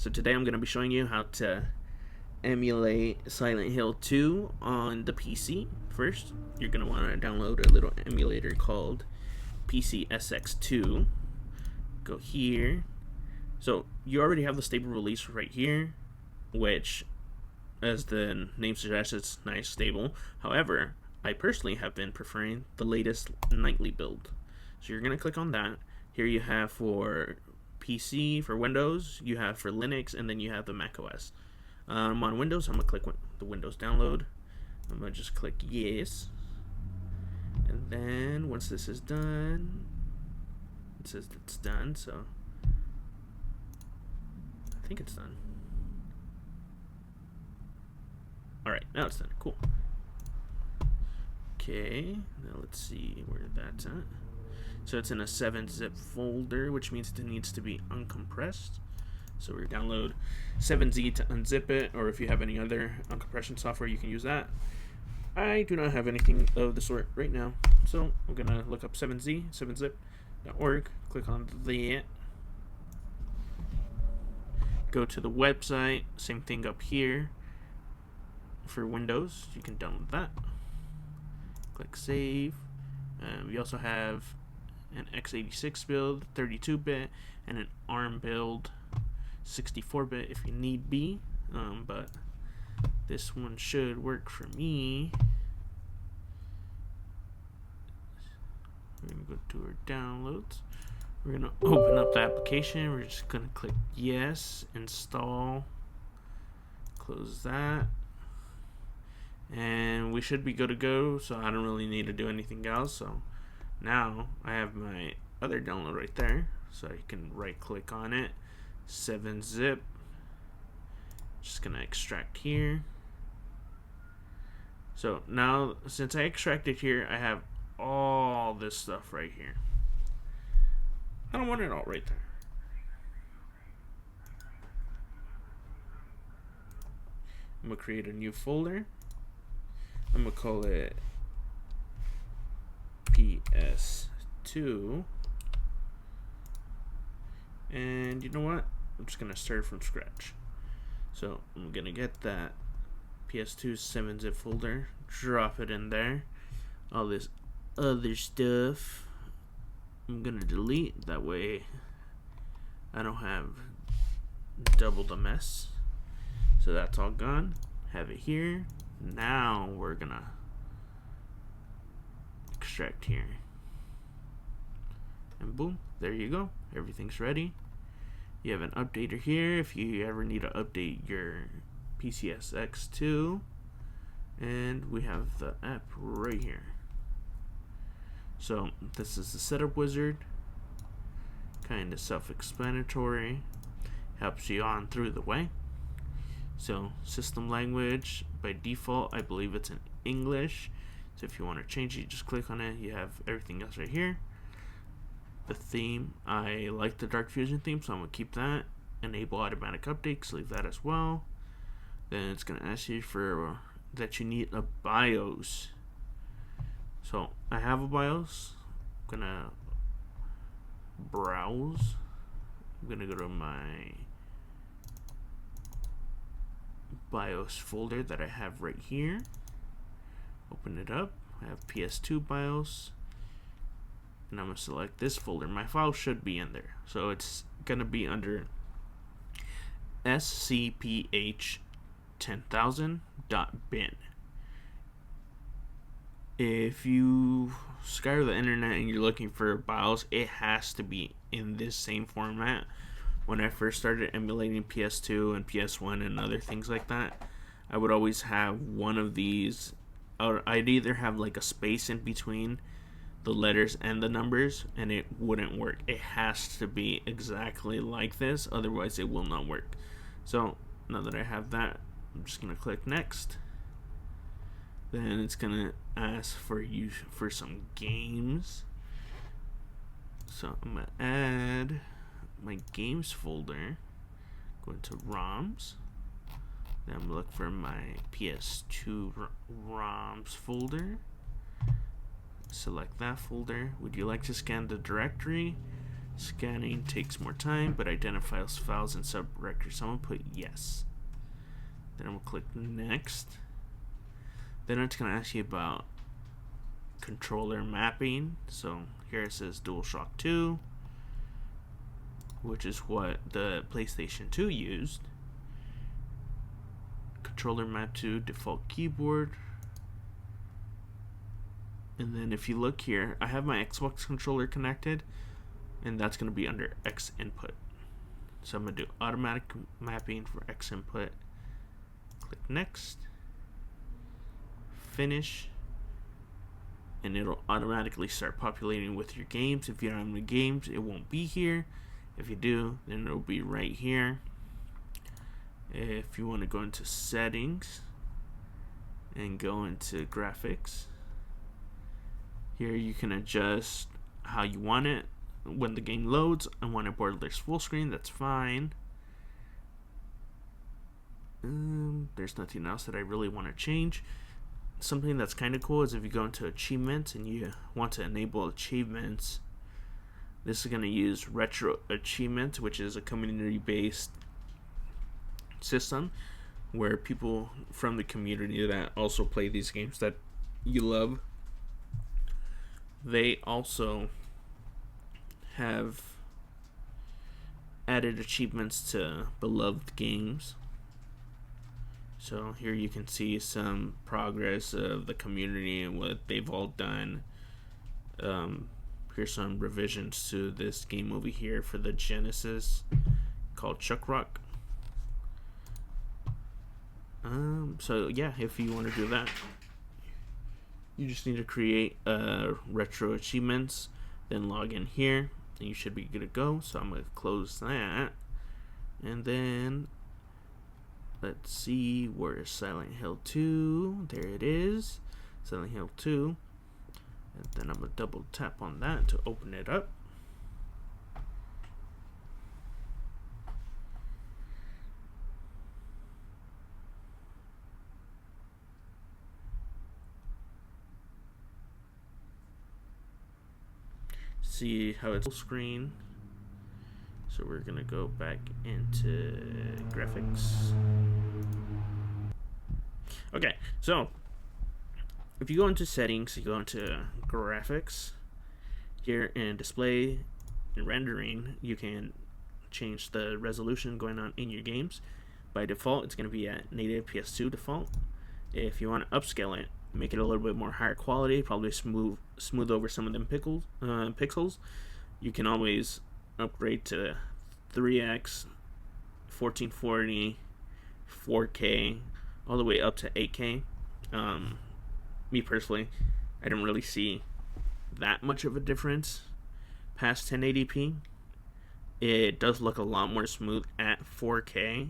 So today I'm going to be showing you how to emulate Silent Hill 2 on the PC. First, you're going to want to download a little emulator called PCSX2. Go here. So you already have the stable release right here, which, as the name suggests, it's nice, stable. However, I personally have been preferring the latest nightly build. So you're going to click on that. Here you have for PC, for Windows, you have for Linux, and then you have the Mac OS. I'm on Windows, I'm going to click the Windows download. I'm going to just click yes. And then once this is done, it says it's done, so I think it's done. Alright, now it's done. Cool. Okay, now let's see where that's at. So it's in a 7-zip folder, which means it needs to be uncompressed. So we download 7Z to unzip it, or if you have any other uncompression software, you can use that. I do not have anything of the sort right now, so I'm gonna look up 7Z, 7zip.org, click on that. Go to the website, same thing up here. For Windows, you can download that. Click save. We also have an x86 build, 32-bit, and an ARM build, 64-bit if you need be. But this one should work for me. We're gonna go to our downloads. We're gonna open up the application. We're just gonna click yes, install, close that. And we should be good to go, so I don't really need to do anything else. So now I have my other download right there, so I can right click on it, 7-zip, just gonna extract here. So now since I extracted here, I have all this stuff right here. I don't want it all right there. I'm gonna create a new folder. I'm gonna call it PS2, and you know what? I'm just gonna start from scratch. So I'm gonna get that PS2 7-zip folder, drop it in there. All this other stuff I'm gonna delete, that way I don't have double the mess. So that's all gone. Have it here. Now we're gonna extract here, and boom, there you go, everything's ready. You have an updater here if you ever need to update your PCSX2, and we have the app right here. So this is the setup wizard, kind of self-explanatory, helps you on through the way. So system language, by default, I believe it's in English. So if you want to change it, you just click on it. You have everything else right here. The theme, I like the Dark Fusion theme, so I'm going to keep that. Enable automatic updates, leave that as well. Then it's going to ask you for that you need a BIOS. So I have a BIOS. I'm going to browse. I'm going to go to my BIOS folder that I have right here. Open it up. I have PS2 BIOS, and I'm gonna select this folder. My file should be in there, so it's gonna be under scph 10,000.bin. If you scour the internet and you're looking for BIOS, it has to be in this same format. When I first started emulating PS2 and PS1 and other things like that, I would always have one of these, or I'd either have like a space in between the letters and the numbers, and it wouldn't work. It has to be exactly like this, otherwise it will not work. So now that I have that, I'm just gonna click next. Then it's gonna ask for you for some games. So I'm gonna add my games folder, go into ROMs, then I'm gonna look for my PS2 ROMs folder, select that folder. Would you like to scan the directory? Scanning takes more time, but identifies files and subdirectories. So I'm gonna put yes. Then I'm gonna click next. Then it's gonna ask you about controller mapping. So here it says DualShock 2, which is what the PlayStation 2 used. Controller map to default keyboard. And then if you look here, I have my Xbox controller connected, and that's going to be under X input. So I'm going to do automatic mapping for X input. Click next. Finish. And it'll automatically start populating with your games. If you don't have any games, it won't be here. If you do, then it'll be right here. If you want to go into settings and go into graphics, here you can adjust how you want it. When the game loads, I want it borderless full screen, that's fine. There's nothing else that I really want to change. Something that's kind of cool is if you go into achievements and you want to enable achievements, this is going to use retro achievements, which is a community-based system where people from the community that also play these games that you love, they also have added achievements to beloved games. So here you can see some progress of the community and what they've all done. Here's some revisions to this game over here for the Genesis called Chuck Rock. So yeah, if you want to do that, you just need to create retro achievements, then log in here, and you should be good to go. So I'm going to close that, and then let's see, where is Silent Hill 2? There it is, Silent Hill 2. And then I'm going to double tap on that to open it up. See how it's full screen. So we're gonna go back into graphics. Okay, so if you go into settings, you go into graphics, here in display and rendering, you can change the resolution going on in your games. By default, it's going to be at native PS2 default. If you want to upscale it, make it a little bit more higher quality, probably smooth over some of them pixels, you can always upgrade to 3x, 1440, 4K, all the way up to 8K. Me personally, I don't really see that much of a difference past 1080p. It does look a lot more smooth at 4K,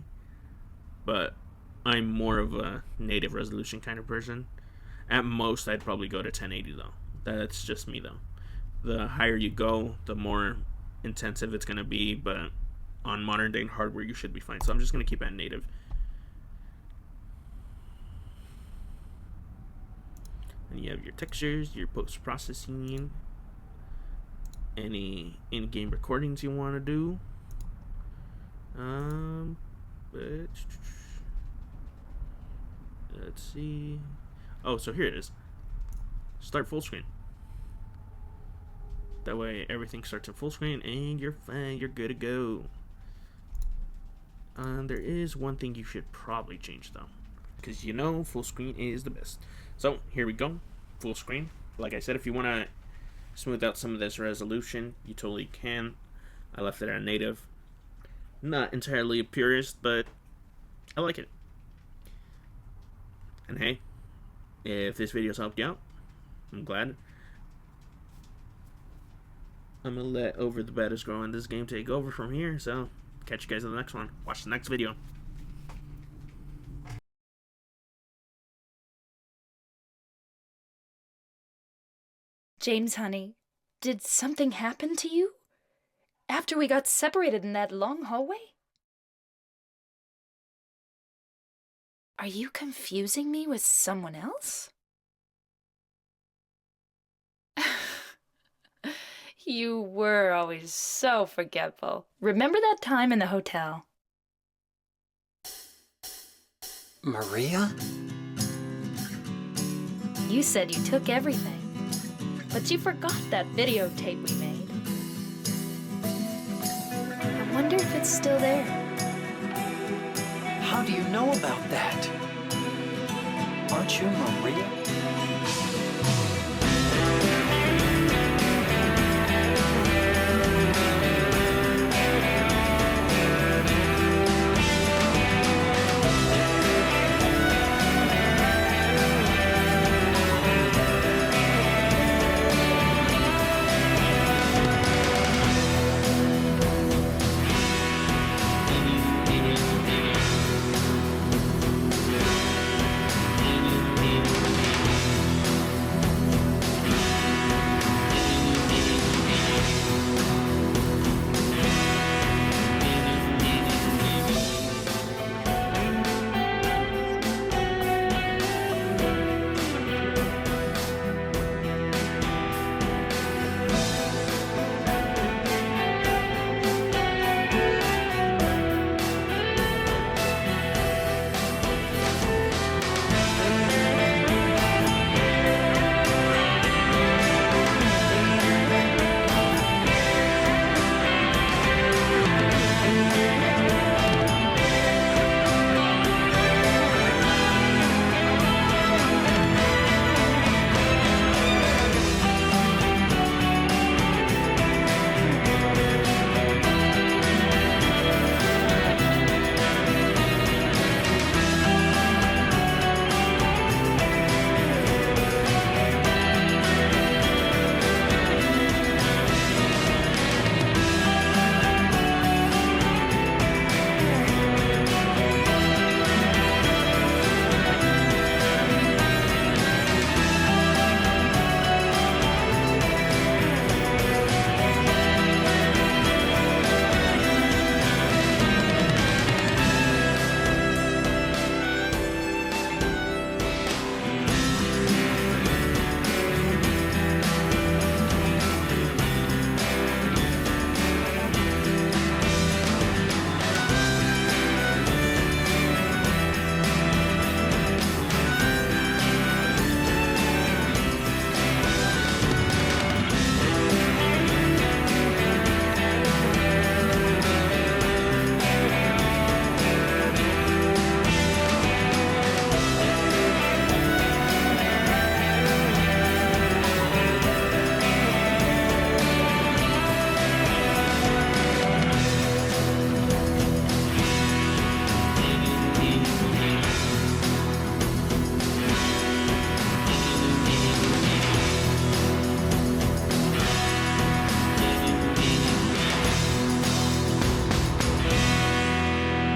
but I'm more of a native resolution kind of person. At most, I'd probably go to 1080 though. That's just me though. The higher you go, the more intensive it's going to be, but on modern day hardware, you should be fine. So I'm just going to keep it at native. And you have your textures, your post-processing, any in-game recordings you want to do. Let's see. Oh, so here it is. Start full screen. That way everything starts in full screen and you're fine, you're good to go. There is one thing you should probably change though, because you know full screen is the best. So here we go, full screen. Like I said, if you want to smooth out some of this resolution, you totally can. I left it at native. Not entirely a purist, but I like it. And hey, if this video's helped you out, I'm glad. I'm gonna let Over the Bed Is Growing this game take over from here, so catch you guys in the next one. Watch the next video. James, honey, did something happen to you? After we got separated in that long hallway? Are you confusing me with someone else? You were always so forgetful. Remember that time in the hotel? Maria? You said you took everything, but you forgot that videotape we made. I wonder if it's still there. How do you know about that? Aren't you Maria?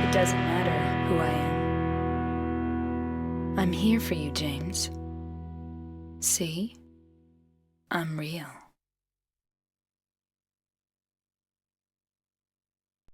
It doesn't matter who I am. I'm here for you, James. See? I'm real.